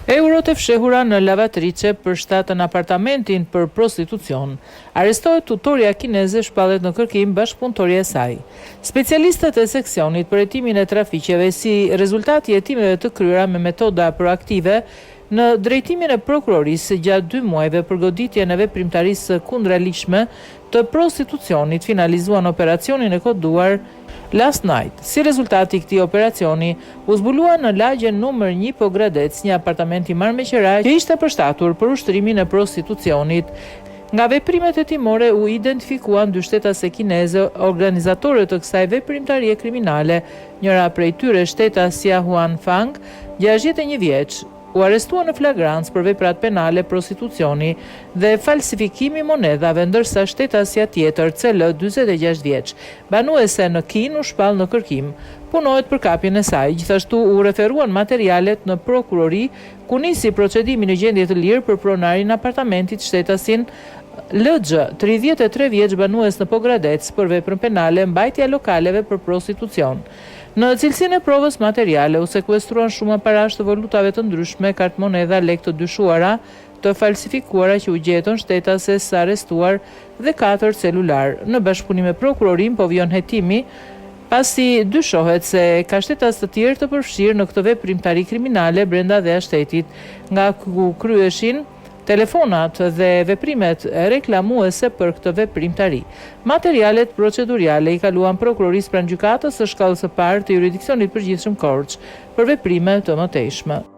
Eurot e fshehura në lavatrice për shtatën apartamentin për prostitucion. Arestohet tutorja kineze, shpallet në kërkim bashkëpunëtorja e saj. Specialistët e seksionit për hetimin e trafiqeve si rezultati i hetimeve të kryera me metoda proaktive në drejtimin e prokurorisë gjatë 2 muajve për goditjen e veprimtarisë kundërligjshme të prostitucionit finalizuan operacionin e koduar Last Night. Si rezultati i këtij operacioni, u zbulua në lagjen numër 1 Pogradec një apartament i marrëmeqërar që ishte përshtatur për ushtrimin e prostitucionit. Nga veprimet hetimore u identifikuan 2 shtetase kineze, organizatorët të kësaj veprimtarie kriminale, njëra prej tyre shtetësja Huan Fang, 61 vjeç. U arrestua në flagrancë për veprat penale, prostitucioni dhe falsifikimi monedhave, ndërsa shtetësja tjetër, CL, 46 vjeç, banuese në Kin, u shpall në kërkim. Punohet për kapjen e saj. Gjithashtu u referuan materialet në prokurori, ku nisi procedimi në gjendje të lirë për pronarin e apartamentit shtetasin LG, 33 vjeç, banues në Pogradec për veprën penale, mbajtja lokaleve për prostitucion. Në cilësinë e provës materiale u sekuestruan shumë parash të valutave të ndryshme, kartë monedha, lekë të dyshuara, të falsifikuara që u gjetën shtetases së arrestuar dhe 4 celular. Në bashkëpunim me prokurorin po vjon hetimi, pasi dyshohet se ka shtetas të tjerë të përfshirë në këtë veprimtari kriminale brenda dhe shtetit, nga ku kryeshin telefonat dhe veprimet reklamuese për këtë veprimtari. Materialet proceduriale i kaluan prokurorisë pranë gjykatës së shkallës së parë të jurisdiksionit përgjithshëm Korçë për veprime të mëtejshme.